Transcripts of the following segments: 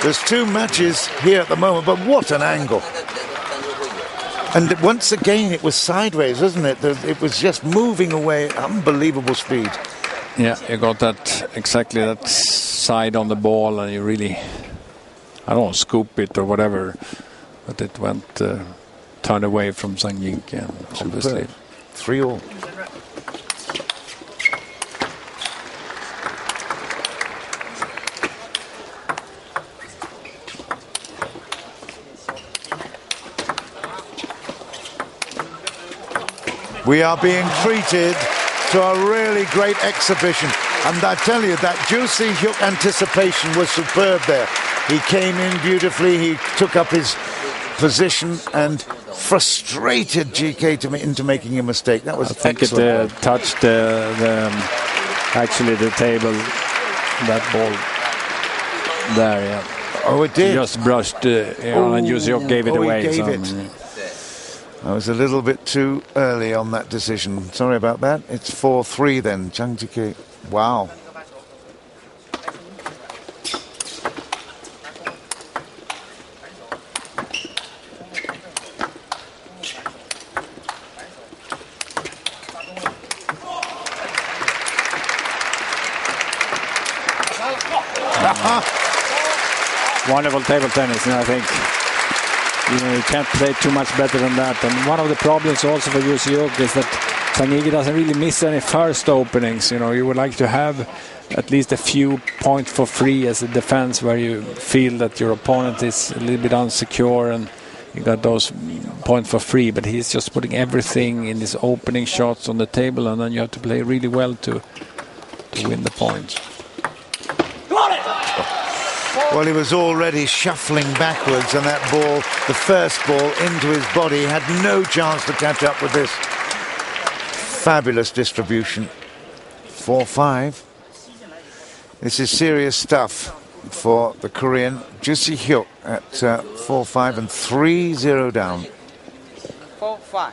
There's 2 matches here at the moment, but what an angle. And once again, it was sideways, wasn't it? It was just moving away at unbelievable speed. Yeah, you got that, exactly that side on the ball, and you really, I don't know, scoop it or whatever, but it went, turned away from ZHANG, obviously. 3-all. We are being treated to a really great exhibition. And I tell you, that juicy Hyuk anticipation was superb there. He came in beautifully, he took up his position and frustrated Jike into making a mistake. That was excellent. I think it touched actually the table, that ball there, yeah. Oh, it did? Just brushed, and Hyuk gave it away. He gave it. I was a little bit too early on that decision. Sorry about that. It's 4-3 then. Jike. Wow. Wonderful table tennis, and I think you can't play too much better than that. And one of the problems also for Hyuk is that ZHANG doesn't really miss any first openings. You would like to have at least a few points for free as a defense where you feel that your opponent is a little bit unsecure and you got those points for free. But he's just putting everything in his opening shots on the table, and then you have to play really well to win the points. Well, he was already shuffling backwards, and that ball, the first ball, into his body, had no chance to catch up with this. Fabulous distribution. 4-5. This is serious stuff for the Korean Hyuk at 4-5 and 3-0 down. 4-5.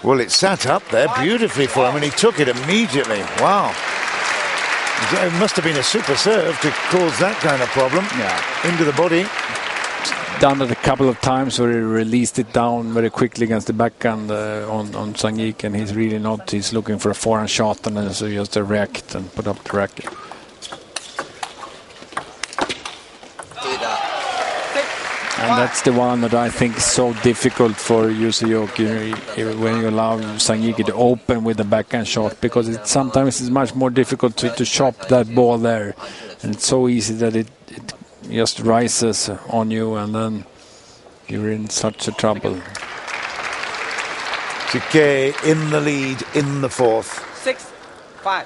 Well, it sat up there beautifully for him, and he took it immediately. Wow. It must have been a super serve to cause that kind of problem. Yeah. Into the body. Done it a couple of times where he released it down very quickly against the backhand on ZHANG, and he's really not. He's looking for a forehand shot, and then so he has to react and put up the racket. And that's the one that I think is so difficult for Hyuk when you allow ZHANG to open with the backhand shot, because sometimes it's much more difficult to chop that ball there, and it's so easy that it just rises on you, and then you're in such a trouble. Jike in the lead in the fourth. 6-5.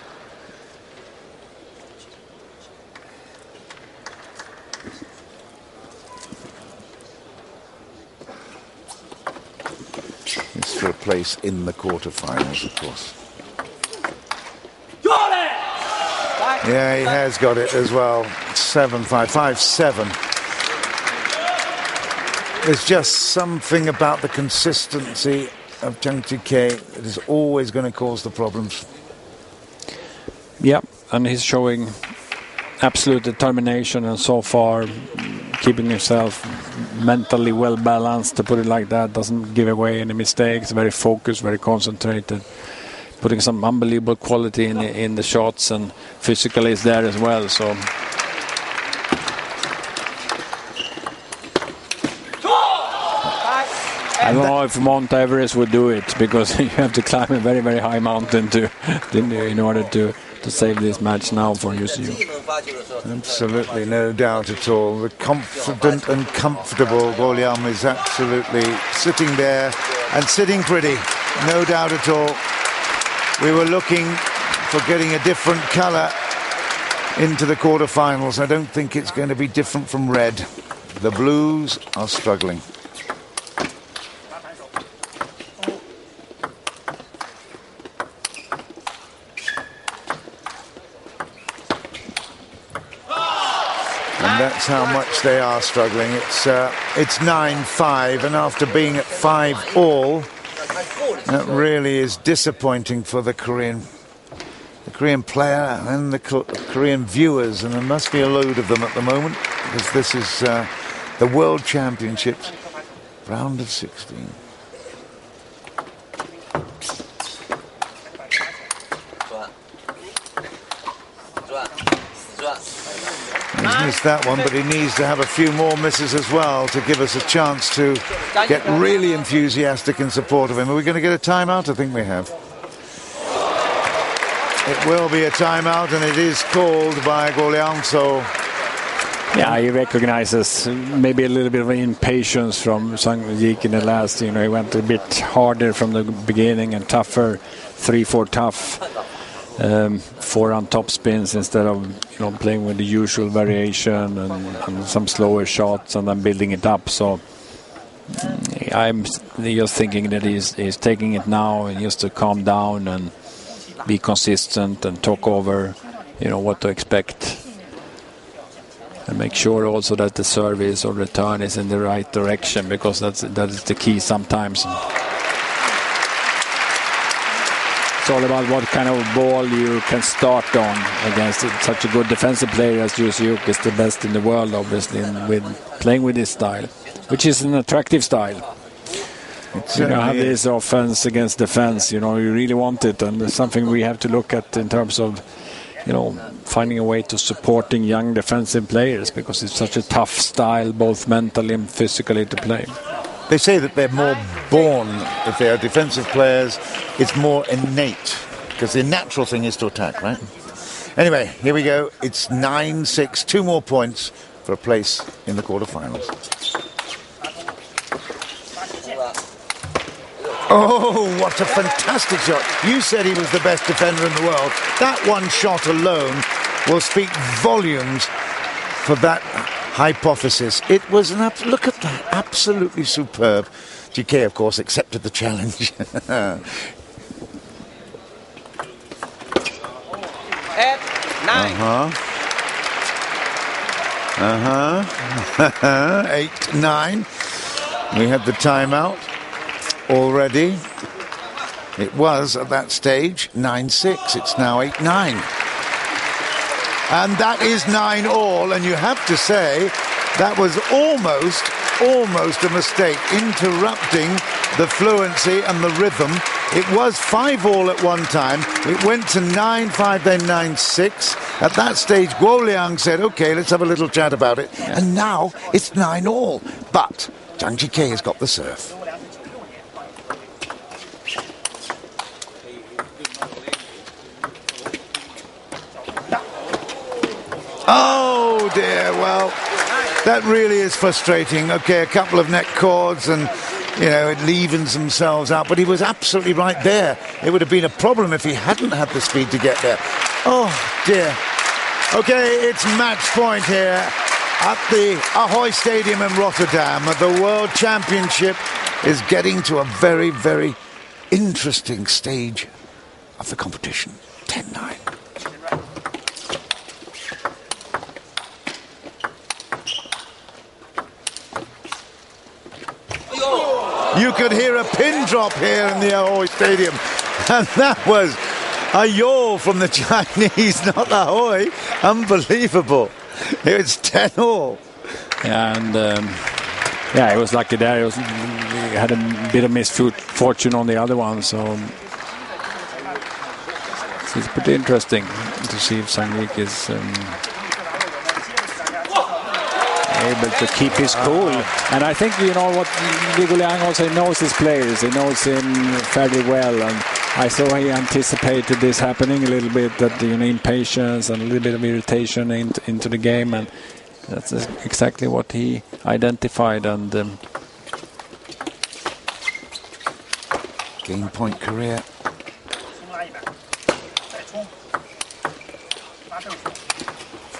It's for a place in the quarterfinals, of course. Yeah, he has got it as well. 7-5, 5-7. There's just something about the consistency of Jike that is always going to cause the problems. Yeah, and he's showing absolute determination, and so far keeping himself mentally well balanced, to put it like that. Doesn't give away any mistakes, very focused, very concentrated, putting some unbelievable quality in the shots, and physically is there as well. So I don't know if Mount Everest would do it, because you have to climb a very, very high mountain in order to save this match now for Hyuk. Absolutely, no doubt at all. The confident and comfortable Golyam is absolutely sitting there and sitting pretty. No doubt at all. We were looking for getting a different colour into the quarterfinals. I don't think it's going to be different from red. The Blues are struggling. And that's how much they are struggling. It's 9-5, and after being at 5-all, that really is disappointing for the Korean. the Korean player and the Korean viewers, and there must be a load of them at the moment, because this is the World Championships, round of 16. He's missed that one, but he needs to have a few more misses as well to give us a chance to get really enthusiastic in support of him. Are we going to get a timeout? I think we have. It will be a timeout, and it is called by Go Liang, so... Yeah, he recognizes maybe a little bit of impatience from Jike in the last. You know, he went a bit harder from the beginning and tougher, 3-4 tough. 4 on top spins instead of, you know, playing with the usual variation and some slower shots and then building it up. So I'm just thinking that he's taking it now and just to calm down and be consistent and talk over, you know, what to expect, and make sure also that the service or return is in the right direction, because that is the key sometimes. It's all about what kind of ball you can start on against such a good defensive player as Hyuk is the best in the world, obviously, with playing with this style, which is an attractive style. You know, have this offense against defense, you know, you really want it, and it's something we have to look at in terms of, you know, finding a way to supporting young defensive players, because it's such a tough style, both mentally and physically, to play. They say that they're more born, if they are defensive players, it's more innate, because the natural thing is to attack, right? Anyway, here we go. It's 9-6, 2 more points for a place in the quarterfinals. Oh, what a fantastic shot. You said he was the best defender in the world. That one shot alone will speak volumes for that hypothesis. It was an look at that, absolutely superb. Jike, of course, accepted the challenge. 8, 9. 8-9. We had the timeout already. It was at that stage 9-6. It's now 8-9. And that is 9-all, and you have to say that was almost a mistake, interrupting the fluency and the rhythm. It was 5-all at one time. It went to 9-5, then 9-6. At that stage, Go Liang said, okay, let's have a little chat about it. And now it's 9-all. But Zhang Jike has got the serve. Oh dear, well, that really is frustrating. Okay, a couple of net chords and, you know, it evens themselves out, but he was absolutely right there. It would have been a problem if he hadn't had the speed to get there. Oh dear. Okay, it's match point here at the Ahoy Stadium in Rotterdam. The World Championship is getting to a very, very interesting stage of the competition. 10-9. You could hear a pin drop here in the Ahoy Stadium. And that was a yawl from the Chinese, not Ahoy. Unbelievable. It's 10-all. Yeah, and yeah, he was lucky there. He had a bit of misfortune on the other one, so it's pretty interesting to see if Jike is able to keep his cool. And I think, you know what, Go Liang also knows his players. He knows him fairly well, and I saw he anticipated this happening a little bit, that, you know, impatience and a little bit of irritation into the game, and that's exactly what he identified. And game point Korea.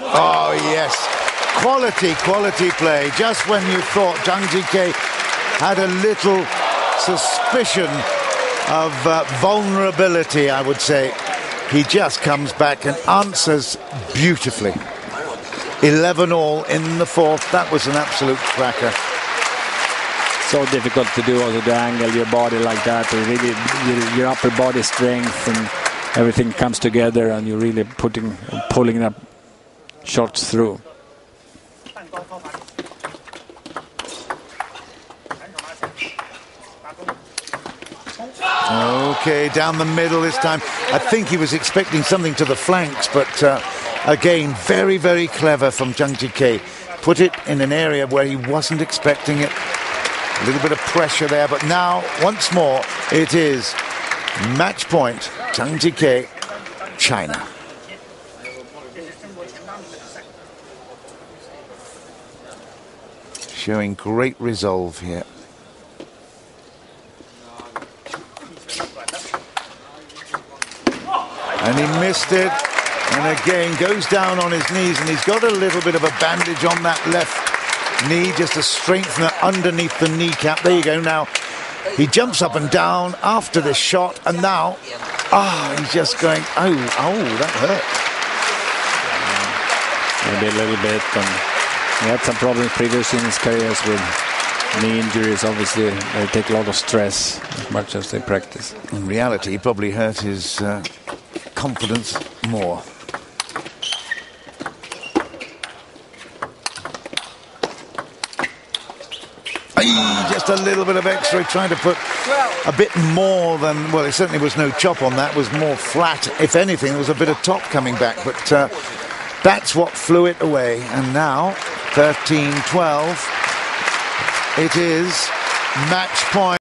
Oh yes, quality play. Just when you thought Zhang Jike had a little suspicion of vulnerability, I would say, he just comes back and answers beautifully. 11-all in the fourth. That was an absolute cracker. So difficult to do, also to angle your body like that, or really your upper body strength, and everything comes together and you're really pulling up shots through. Okay, down the middle this time. I think he was expecting something to the flanks, but again, very, very clever from Jike. Put it in an area where he wasn't expecting it. A little bit of pressure there, but now, once more, it is match point, Jike, China. Showing great resolve here. And he missed it, and again goes down on his knees, and he's got a little bit of a bandage on that left knee just to strengthen it underneath the kneecap. There you go. Now he jumps up and down after this shot, and now he's just going, oh, that hurt. Maybe a little bit, and he had some problems previously in his careers with knee injuries. Obviously they take a lot of stress as much as they practice. In reality, he probably hurt his confidence more. Just a little bit of extra, trying to put a bit more than, well, it certainly was no chop on that, was more flat. If anything, there was a bit of top coming back, but that's what flew it away. And now 13-12, it is match point.